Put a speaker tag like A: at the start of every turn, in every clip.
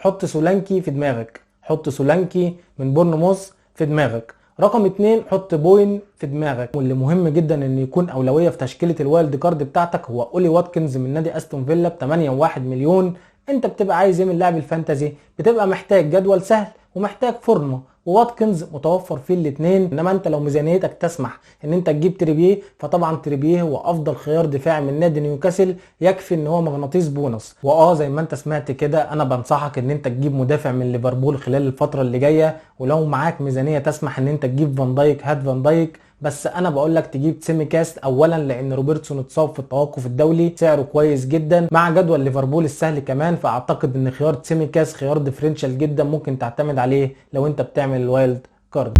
A: حط سولانكي في دماغك، حط سولانكي من بورنموث في دماغك. رقم 2 حط بوين في دماغك. واللي مهم جدا ان يكون اولويه في تشكيله الوايلد كارد بتاعتك هو اولي واتكنز من نادي استون فيلا ب 8.1 مليون. انت بتبقى عايز ايه من لاعب الفانتازي؟ بتبقى محتاج جدول سهل ومحتاج فورمه، وواتكنز متوفر فيه الاثنين. انما انت لو ميزانيتك تسمح ان انت تجيب تريبيه، فطبعا تريبيه هو افضل خيار دفاعي من نادي نيوكاسل، يكفي ان هو مغناطيس بونص. زي ما انت سمعت كده، انا بنصحك ان انت تجيب مدافع من ليفربول خلال الفتره اللي جايه، ولو معاك ميزانيه تسمح ان انت تجيب فان دايك هات فان دايك. بس انا بقول لك تجيب سيميكاس اولا لان روبرتسون اتصاب في التوقف الدولي، سعره كويس جدا مع جدول ليفربول السهل كمان. فاعتقد ان خيار سيميكاس خيار ديفرنشال جدا ممكن تعتمد عليه لو انت بتعمل الوايلد كارد.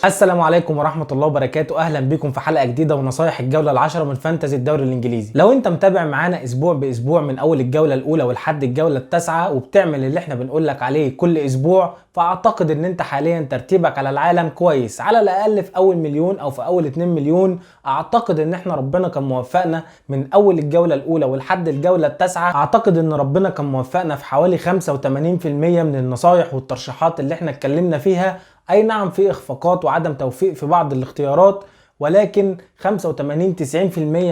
A: السلام عليكم ورحمة الله وبركاته. اهلا بكم في حلقة جديدة ونصايح الجولة العشرة من فانتزي الدوري الانجليزي. لو انت متابع معانا اسبوع باسبوع من اول الجولة الاولى ولحد الجولة التاسعة وبتعمل اللي احنا بنقول لك عليه كل اسبوع، فاعتقد ان انت حاليا ترتيبك على العالم كويس، على الاقل في اول مليون او في اول 2 مليون. اعتقد ان احنا ربنا كان موفقنا من اول الجولة الاولى ولحد الجولة التاسعة. اعتقد ان ربنا كان موفقنا في حوالي 85% من النصايح والترشيحات اللي احنا اتكلمنا فيها. اي نعم في اخفاقات وعدم توفيق في بعض الاختيارات، ولكن 85-90%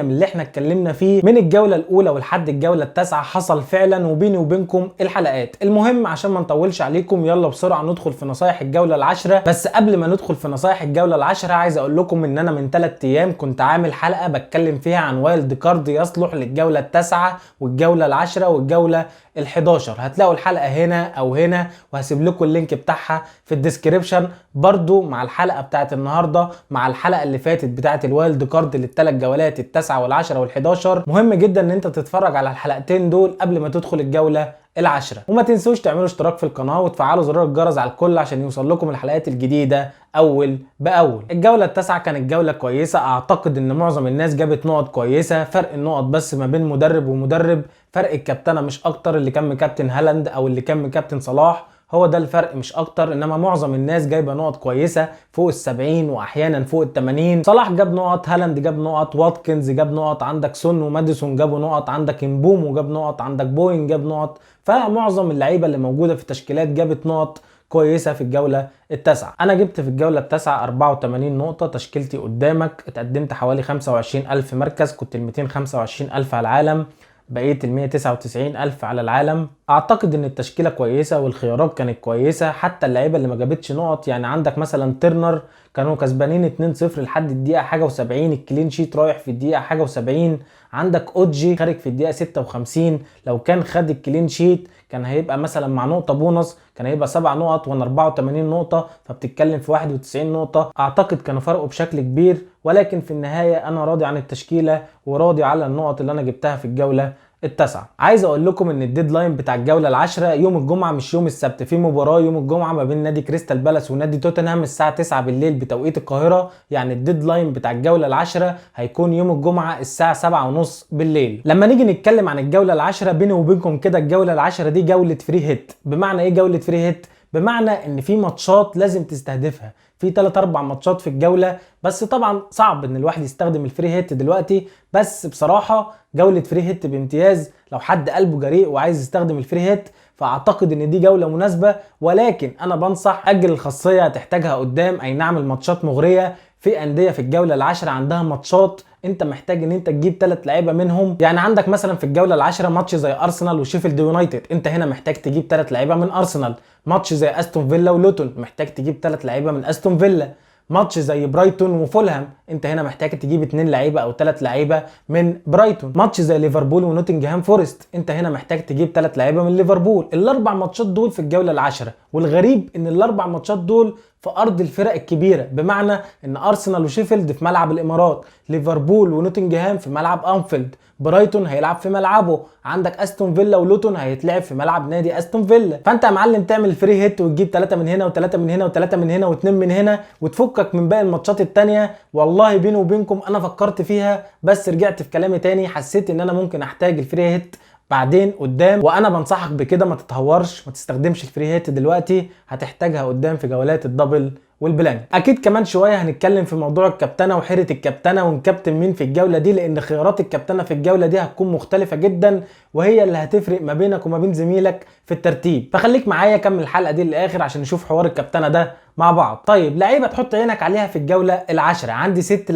A: من اللي احنا اتكلمنا فيه من الجولة الاولى ولحد الجولة التاسعة حصل فعلا. وبيني وبينكم الحلقات. المهم عشان ما نطولش عليكم، يلا بسرعة ندخل في نصايح الجولة العشرة. بس قبل ما ندخل في نصايح الجولة العشرة، عايز اقول لكم ان انا من 3 ايام كنت عامل حلقة بتكلم فيها عن وايلد كارد يصلح للجولة التاسعة والجولة العشرة والجولة ال11. هتلاقوا الحلقة هنا او هنا، وهسيب لكم اللينك بتاعها في الديسكريبشن برضو مع الحلقة بتاعت النهاردة، مع الحلقة اللي فاتت بتاعت الوايلد كارد للثلاث جولات التاسعة والعشرة وال11. مهم جدا ان انت تتفرج على الحلقتين دول قبل ما تدخل الجولة العشرة. وما تنسوش تعملوا اشتراك في القناة وتفعلوا زرار الجرس على الكل عشان يوصل لكم الحلقات الجديدة اول باول. الجولة التاسعة كانت جولة كويسة. اعتقد ان معظم الناس جابت نقط كويسة. فرق النقط بس ما بين مدرب ومدرب، فرق الكابتنة مش اكتر. اللي كان مكابتن هالاند او اللي كان مكابتن صلاح هو ده الفرق مش اكتر. انما معظم الناس جايبه نقط كويسه فوق ال70 واحيانا فوق ال80. صلاح جاب نقط، هالاند جاب نقط، واتكنز جاب نقط، عندك سون وماديسون جابوا نقط، عندك امبومو جاب نقط، عندك بوين جاب نقط. فمعظم اللعيبه اللي موجوده في التشكيلات جابت نقط كويسه في الجوله التاسعه. انا جبت في الجوله التاسعه 84 نقطه. تشكيلتي قدامك. اتقدمت حوالي 25,000 مركز، كنت ال 225,000 على العالم، بقيت ال 199,000 على العالم. اعتقد ان التشكيله كويسه والخيارات كانت كويسه، حتى اللعيبه اللي ما جابتش نقط. يعني عندك مثلا ترنر كانوا كسبانين 2-0 لحد الدقيقه حاجه و70، الكلين شيت رايح في الدقيقه حاجه و70. عندك اوجي خارج في الدقيقه 56، لو كان خد الكلين شيت كان هيبقى مثلا مع نقطه بونص كان هيبقى 7 نقط وانا 84 نقطه، فبتتكلم في 91 نقطه. اعتقد كانوا فرقوا بشكل كبير، ولكن في النهايه انا راضي عن التشكيله وراضي على النقط اللي انا جبتها في الجوله التاسعة. عايز اقول لكم ان الديدلاين بتاع الجوله العشرة يوم الجمعه مش يوم السبت. في مباراه يوم الجمعه ما بين نادي كريستال بالاس ونادي توتنهام الساعه 9 بالليل بتوقيت القاهره. يعني الديدلاين بتاع الجوله العشرة هيكون يوم الجمعه الساعه 7:30 بالليل. لما نيجي نتكلم عن الجوله العشرة، بيني وبينكم كده الجوله العشرة دي جوله فري هيت. بمعنى ايه جوله فري هيت؟ بمعنى ان في ماتشات لازم تستهدفها، في 3-4 ماتشات في الجوله. بس طبعا صعب ان الواحد يستخدم الفري هيت دلوقتي، بس بصراحه جوله فري هيت بامتياز. لو حد قلبه جريء وعايز يستخدم الفري هيت فاعتقد ان دي جوله مناسبه، ولكن انا بنصح اجل الخاصيه هتحتاجها قدام. اي نعم الماتشات مغريه، في انديه في الجوله العشرة عندها ماتشات انت محتاج ان انت تجيب 3 لعيبه منهم. يعني عندك مثلا في الجوله العشرة ماتش زي ارسنال وشيفيلد يونايتد، انت هنا محتاج تجيب 3 لعيبه من ارسنال. ماتش زي استون فيلا ولوتون، محتاج تجيب 3 لعيبه من استون فيلا. ماتش زي برايتون وفولهام، انت هنا محتاج تجيب 2 لعيبه او 3 لعيبه من برايتون. ماتش زي ليفربول ونوتنجهام فورست، انت هنا محتاج تجيب 3 لعيبه من ليفربول. الاربع ماتشات دول في الجوله العشرة، والغريب ان الاربع ماتشات دول في ارض الفرق الكبيره. بمعنى ان ارسنال وشيفيلد في ملعب الامارات، ليفربول ونوتنجهام في ملعب انفيلد، برايتون هيلعب في ملعبه، عندك استون فيلا ولوتون هيتلعب في ملعب نادي استون فيلا. فانت يا معلم تعمل فري هيت وتجيب 3 من هنا و3 من هنا و3 من هنا و2 من هنا وتفكك من باقي الماتشات التانية. والله بيني وبينكم انا فكرت فيها بس رجعت في كلامي تاني، حسيت ان انا ممكن احتاج الفري هيت بعدين قدام. وانا بنصحك بكده ما تتهورش، ما تستخدمش الفري هيت دلوقتي، هتحتاجها قدام في جولات الدبل والبلانك. اكيد كمان شويه هنتكلم في موضوع الكابتنه وحيره الكابتنه ونكابتن مين في الجوله دي، لان خيارات الكابتنه في الجوله دي هتكون مختلفه جدا وهي اللي هتفرق ما بينك وما بين زميلك في الترتيب. فخليك معايا كمل الحلقه دي للاخر عشان نشوف حوار الكابتنه ده مع بعض. طيب لعيبه تحط عينك عليها في الجوله العاشره، عندي 6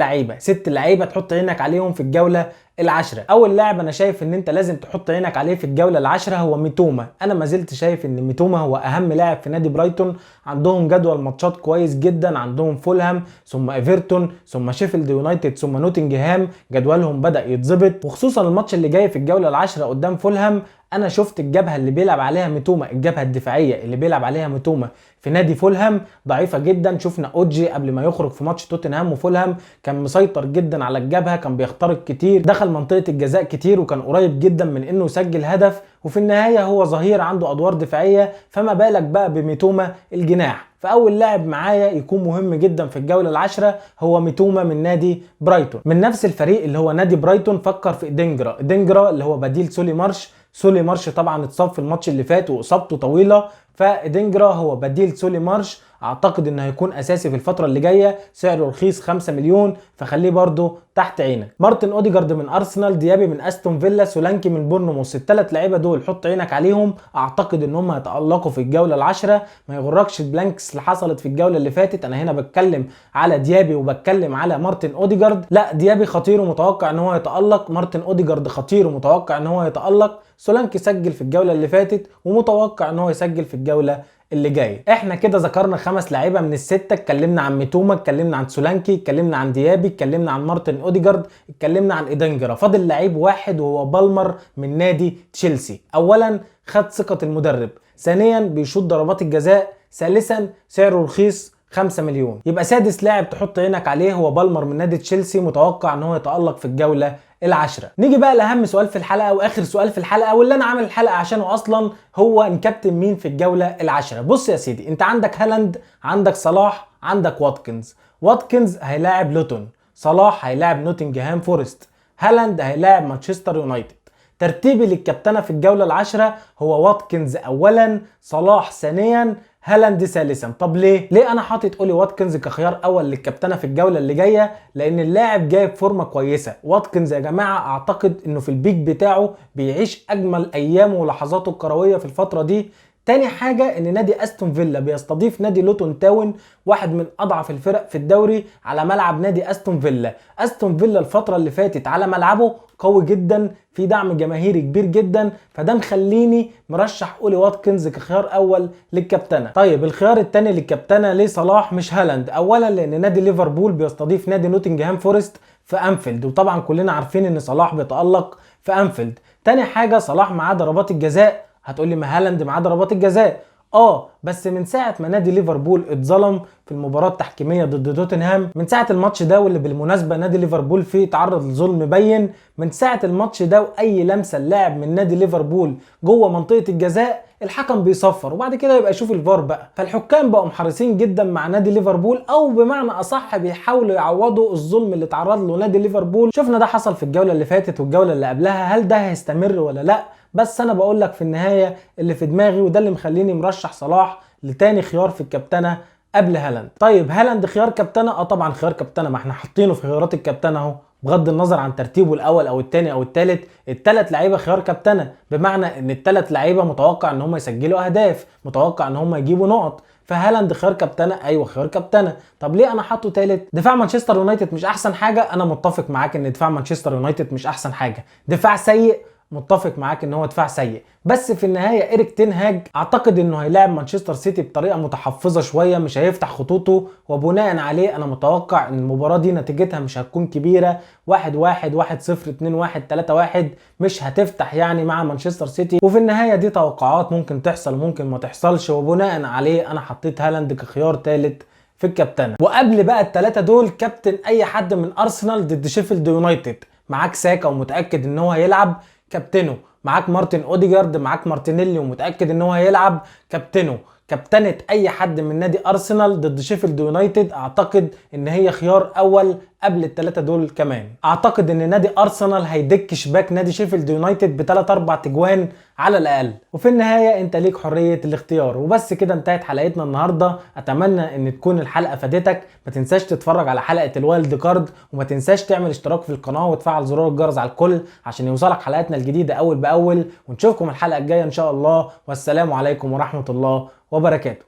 A: لعيبه تحط عينك عليهم في الجوله العاشره. اول لاعب انا شايف ان انت لازم تحط عينك عليه في الجوله العاشره هو ميتوما. انا ما زلت شايف ان ميتوما هو اهم لاعب في نادي برايتون. عندهم جدول ماتشات كويس جدا، عندهم فولهام ثم ايفرتون ثم شيفيلد يونايتد ثم نوتنجهام، جدولهم بدا يتظبط وخصوصا الماتش اللي جاي في الجوله العاشره قدام فولهام. انا شفت الجبهه اللي بيلعب عليها ميتوما، الجبهه الدفاعيه اللي بيلعب عليها ميتوما في نادي فولهام ضعيفه جدا. شفنا اوجي قبل ما يخرج في ماتش توتنهام وفولهام كان مسيطر جدا على الجبهه، كان بيخترق كتير، دخل منطقه الجزاء كتير وكان قريب جدا من انه يسجل هدف، وفي النهايه هو ظهير عنده ادوار دفاعيه، فما بالك بقى بميتوما الجناح. فاول لاعب معايا يكون مهم جدا في الجوله العاشره هو ميتوما من نادي برايتون. من نفس الفريق اللي هو نادي برايتون فكر في دينجرا اللي هو بديل سولي مارش طبعا اتصاب في الماتش اللي فات واصابته طويله، فدينجرا هو بديل سولي مارش. اعتقد انه هيكون اساسي في الفتره اللي جايه، سعره رخيص 5 مليون، فخليه برده تحت عينك. مارتن اوديجارد من ارسنال، ديابي من استون فيلا، سولانكي من بورنموث، الثلاث لعيبه دول حط عينك عليهم. اعتقد ان هم هيتالقوا في الجوله العاشره. ما يغركش البلانكس اللي حصلت في الجوله اللي فاتت، انا هنا بتكلم على ديابي وبتكلم على مارتن اوديجارد. لا ديابي خطير ومتوقع ان هو يتالق، مارتن اوديجارد خطير ومتوقع ان هو يتالق، سولانكي سجل في الجوله اللي فاتت ومتوقع ان هو يسجل في الجوله اللي جاي. احنا كده ذكرنا 5 لعيبه من ال6، اتكلمنا عن ميتوما، اتكلمنا عن سولانكي، اتكلمنا عن ديابي، اتكلمنا عن مارتن اوديجارد، اتكلمنا عن ايدنجرا. فاضل لعيب واحد وهو بالمر من نادي تشيلسي. اولا خد ثقه المدرب، ثانيا بيشوط ضربات الجزاء، ثالثا سعره رخيص 5 مليون. يبقى سادس لاعب تحط عينك عليه هو بالمر من نادي تشيلسي، متوقع ان هو يتالق في الجوله العاشره. نيجي بقى لاهم سؤال في الحلقه واخر سؤال في الحلقه واللي انا عامل الحلقه عشانه اصلا، هو نكابتن مين في الجوله العاشره. بص يا سيدي، انت عندك هالاند، عندك صلاح، عندك واتكنز هيلاعب لوتون، صلاح هيلاعب نوتنجهام فورست، هالاند هيلاعب مانشستر يونايتد. ترتيبي للكابتنه في الجوله العاشره هو واتكنز اولا، صلاح ثانيا، هالاند ثالثا. طب ليه انا حاطط اولي واتكنز كخيار اول للكابتنه في الجوله اللي جايه؟ لان اللاعب جايب فورمه كويسه. واتكنز يا جماعه اعتقد انه في البيك بتاعه بيعيش اجمل ايامه ولحظاته الكرويه في الفتره دي. تاني حاجة ان نادي استون فيلا بيستضيف نادي لوتون تاون، واحد من اضعف الفرق في الدوري، على ملعب نادي استون فيلا. استون فيلا الفترة اللي فاتت على ملعبه قوي جدا، في دعم جماهيري كبير جدا، فده مخليني مرشح اولي واتكنز كخيار اول للكابتنه. طيب الخيار الثاني للكابتنه ليه صلاح مش هالاند؟ اولا لان نادي ليفربول بيستضيف نادي نوتنجهام فورست في انفيلد، وطبعا كلنا عارفين ان صلاح بيتالق في انفيلد. تاني حاجه صلاح معاه ضربات الجزاء، هتقولي ما هالاند معاه ضربات الجزاء، بس من ساعه ما نادي ليفربول اتظلم في المباراه التحكيميه ضد توتنهام، من ساعه الماتش ده واللي بالمناسبه نادي ليفربول فيه تعرض لظلم بين، من ساعه الماتش ده واي لمسه اللاعب من نادي ليفربول جوه منطقه الجزاء الحكم بيصفر وبعد كده يبقى يشوف الفار بقى. فالحكام بقوا محرصين جدا مع نادي ليفربول، او بمعنى اصح بيحاولوا يعوضوا الظلم اللي تعرض له نادي ليفربول. شفنا ده حصل في الجوله اللي فاتت والجوله اللي قبلها، هل ده هيستمر ولا لا؟ بس انا بقول لك في النهايه اللي في دماغي، وده اللي مخليني مرشح صلاح لتاني خيار في الكابتنه قبل هالاند. طيب هالاند خيار كابتنه؟ طبعا خيار كابتنه، ما احنا حاطينه في خيارات الكابتنه اهو، بغض النظر عن ترتيبه الاول او الثاني او الثالث، الثلاث لعيبه خيار كابتنه، بمعنى ان الثلاث لعيبه متوقع ان هم يسجلوا اهداف، متوقع ان هم يجيبوا نقط، فهالاند خيار كابتنه. ايوه خيار كابتنه. طب ليه انا حاطه ثالث؟ دفاع مانشستر يونايتد مش احسن حاجه، انا متفق معاك ان دفاع مانشستر يونايتد مش احسن حاجه، دفاع سيء، متفق معاك ان هو دفاع سيء، بس في النهايه إيريك تين هاج اعتقد انه هيلاعب مانشستر سيتي بطريقه متحفظه شويه، مش هيفتح خطوطه، وبناء عليه انا متوقع ان المباراه دي نتيجتها مش هتكون كبيره، 1-1 1-0 2-1 3-1، مش هتفتح يعني مع مانشستر سيتي. وفي النهايه دي توقعات ممكن تحصل وممكن ما تحصلش، وبناء عليه انا حطيت هالاند كخيار ثالث في الكابتنه. وقبل بقى الثلاثه دول كابتن اي حد من ارسنال ضد شيفيلد يونايتد، معاك ساكا ومتاكد ان هو هيلعب، كابتنه. معاك مارتن اوديجارد، معاك مارتينيلي ومتاكد ان هو هيلعب، كابتنه. كابتنه اي حد من نادي ارسنال ضد شيفيلد يونايتد اعتقد ان هي خيار اول قبل الثلاثه دول كمان. اعتقد ان نادي ارسنال هيدك شباك نادي شيفيلد يونايتد بثلاث اربع تجوان على الاقل. وفي النهايه انت ليك حريه الاختيار. وبس كده انتهت حلقتنا النهارده. اتمنى ان تكون الحلقه فادتك. ما تنساش تتفرج على حلقه الوايلد كارد، وما تنساش تعمل اشتراك في القناه وتفعل زرار الجرس على الكل عشان يوصلك حلقاتنا الجديده اول باول. ونشوفكم الحلقه الجايه ان شاء الله، والسلام عليكم ورحمه الله وبركاته.